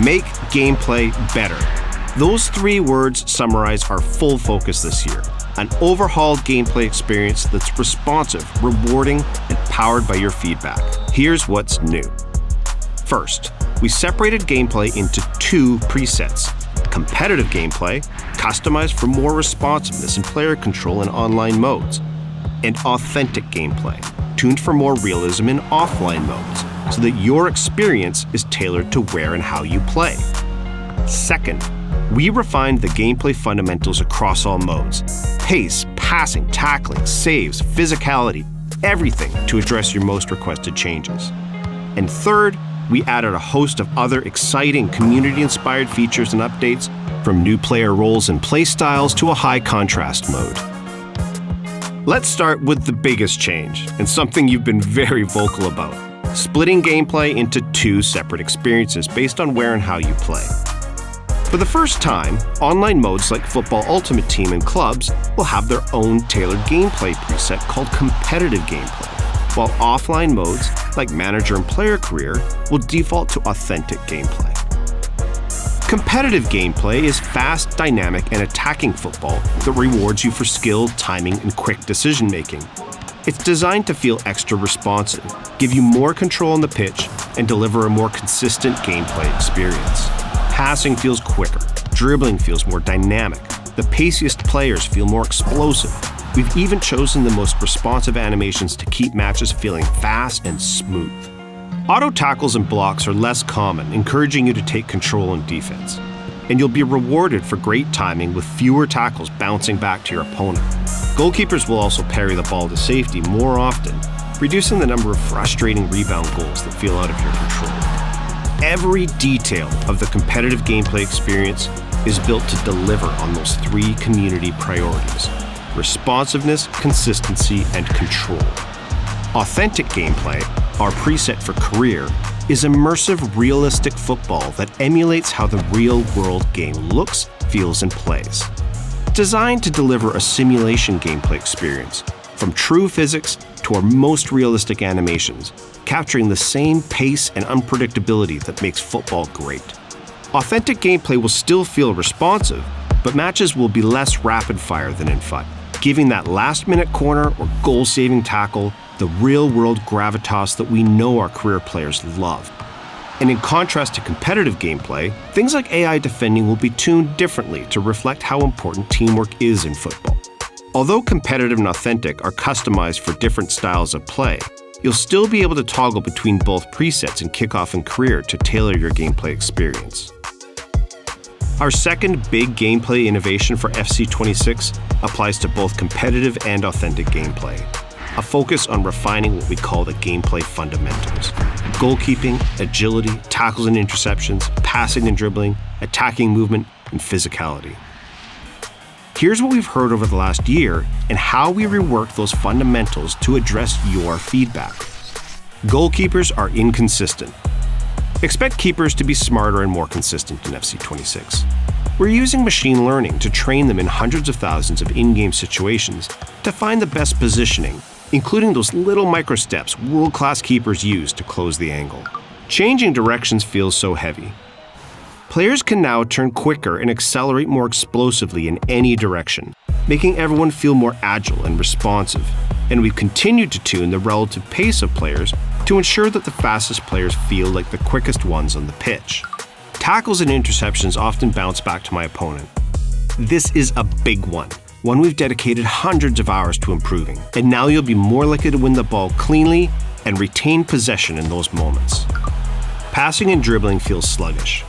Make gameplay better. Those 3 words summarize our full focus this year. An overhauled gameplay experience that's responsive, rewarding, and powered by your feedback. Here's what's new. First, we separated gameplay into 2 presets. Competitive gameplay, customized for more responsiveness and player control in online modes. And authentic gameplay, tuned for more realism in offline modes, so that your experience is tailored to where and how you play. Second, we refined the gameplay fundamentals across all modes. Pace, passing, tackling, saves, physicality, everything to address your most requested changes. And third, we added a host of other exciting community-inspired features and updates, from new player roles and playstyles to a high contrast mode. Let's start with the biggest change, and something you've been very vocal about: splitting gameplay into 2 separate experiences based on where and how you play. For the first time, online modes like Football Ultimate Team and Clubs will have their own tailored gameplay preset called Competitive Gameplay, while offline modes like Manager and Player Career will default to Authentic Gameplay. Competitive gameplay is fast, dynamic, and attacking football that rewards you for skill, timing, and quick decision-making. It's designed to feel extra responsive, give you more control on the pitch, and deliver a more consistent gameplay experience. Passing feels quicker, dribbling feels more dynamic, the paciest players feel more explosive. We've even chosen the most responsive animations to keep matches feeling fast and smooth. Auto tackles and blocks are less common, encouraging you to take control in defense. And you'll be rewarded for great timing with fewer tackles bouncing back to your opponent. Goalkeepers will also parry the ball to safety more often, reducing the number of frustrating rebound goals that feel out of your control. Every detail of the competitive gameplay experience is built to deliver on those 3 community priorities: responsiveness, consistency, and control. Authentic gameplay, our preset for career, is immersive, realistic football that emulates how the real-world game looks, feels, and plays. Designed to deliver a simulation gameplay experience, from true physics to our most realistic animations, capturing the same pace and unpredictability that makes football great. Authentic gameplay will still feel responsive, but matches will be less rapid-fire than in FUT, giving that last-minute corner or goal-saving tackle the real-world gravitas that we know our career players love. And in contrast to competitive gameplay, things like AI defending will be tuned differently to reflect how important teamwork is in football. Although competitive and authentic are customized for different styles of play, you'll still be able to toggle between both presets in kickoff and career to tailor your gameplay experience. Our second big gameplay innovation for FC26 applies to both competitive and authentic gameplay. A focus on refining what we call the gameplay fundamentals: goalkeeping, agility, tackles and interceptions, passing and dribbling, attacking movement, and physicality. Here's what we've heard over the last year and how we reworked those fundamentals to address your feedback. Goalkeepers are inconsistent. Expect keepers to be smarter and more consistent in FC26. We're using machine learning to train them in hundreds of thousands of in-game situations to find the best positioning, including those little micro-steps world-class keepers use to close the angle. Changing directions feels so heavy. Players can now turn quicker and accelerate more explosively in any direction, making everyone feel more agile and responsive. And we've continued to tune the relative pace of players to ensure that the fastest players feel like the quickest ones on the pitch. Tackles and interceptions often bounce back to my opponent. This is a big one we've dedicated hundreds of hours to improving, and now you'll be more likely to win the ball cleanly and retain possession in those moments. Passing and dribbling feels sluggish.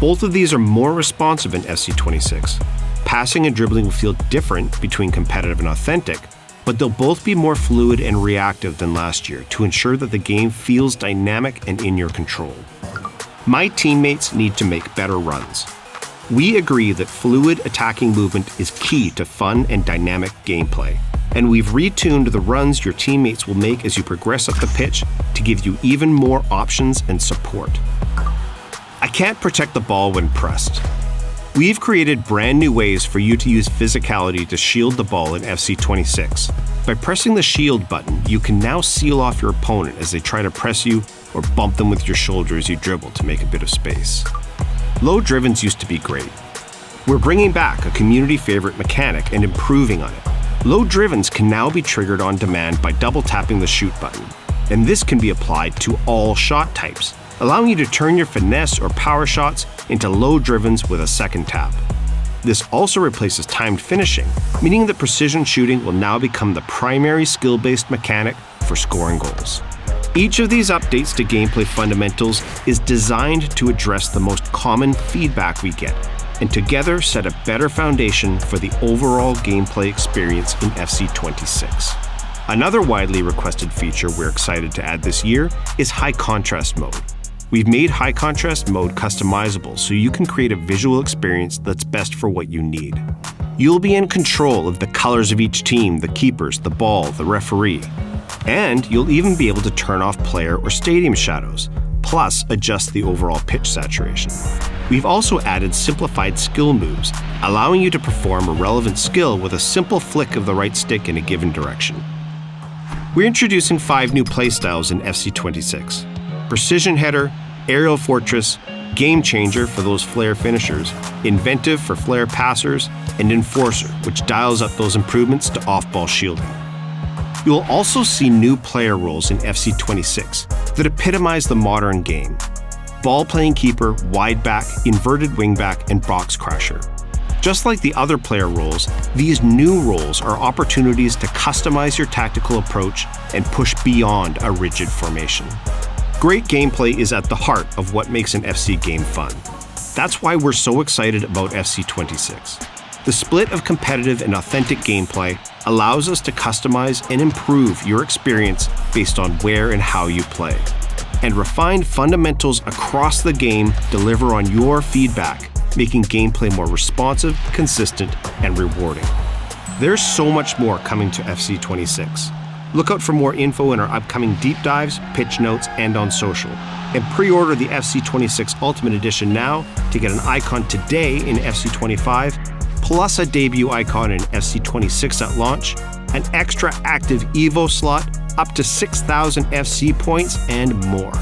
Both of these are more responsive in FC26. Passing and dribbling will feel different between competitive and authentic, but they'll both be more fluid and reactive than last year to ensure that the game feels dynamic and in your control. My teammates need to make better runs. We agree that fluid attacking movement is key to fun and dynamic gameplay, and we've retuned the runs your teammates will make as you progress up the pitch to give you even more options and support. I can't protect the ball when pressed. We've created brand new ways for you to use physicality to shield the ball in FC26. By pressing the shield button, you can now seal off your opponent as they try to press you or bump them with your shoulder as you dribble to make a bit of space. Low drivens used to be great. We're bringing back a community favorite mechanic and improving on it. Low drivens can now be triggered on demand by double tapping the shoot button, and this can be applied to all shot types, allowing you to turn your finesse or power shots into low drivens with a second tap. This also replaces timed finishing, meaning that precision shooting will now become the primary skill-based mechanic for scoring goals. Each of these updates to gameplay fundamentals is designed to address the most common feedback we get, and together set a better foundation for the overall gameplay experience in FC26. Another widely requested feature we're excited to add this year is high contrast mode. We've made high contrast mode customizable so you can create a visual experience that's best for what you need. You'll be in control of the colors of each team, the keepers, the ball, the referee. And you'll even be able to turn off player or stadium shadows, plus adjust the overall pitch saturation. We've also added simplified skill moves, allowing you to perform a relevant skill with a simple flick of the right stick in a given direction. We're introducing 5 new playstyles in FC26. Precision Header, Aerial Fortress, Game Changer for those flare finishers, Inventive for flare passers, and Enforcer, which dials up those improvements to off-ball shielding. You will also see new player roles in FC26 that epitomize the modern game: ball-playing keeper, wide back, inverted wingback, and box crasher. Just like the other player roles, these new roles are opportunities to customize your tactical approach and push beyond a rigid formation. Great gameplay is at the heart of what makes an FC game fun. That's why we're so excited about FC26. The split of competitive and authentic gameplay allows us to customize and improve your experience based on where and how you play. And refined fundamentals across the game deliver on your feedback, making gameplay more responsive, consistent, and rewarding. There's so much more coming to FC26. Look out for more info in our upcoming deep dives, pitch notes, and on social. And pre-order the FC26 Ultimate Edition now to get an icon today in FC25, plus a debut icon in FC26 at launch, an extra active EVO slot, up to 6,000 FC points, and more.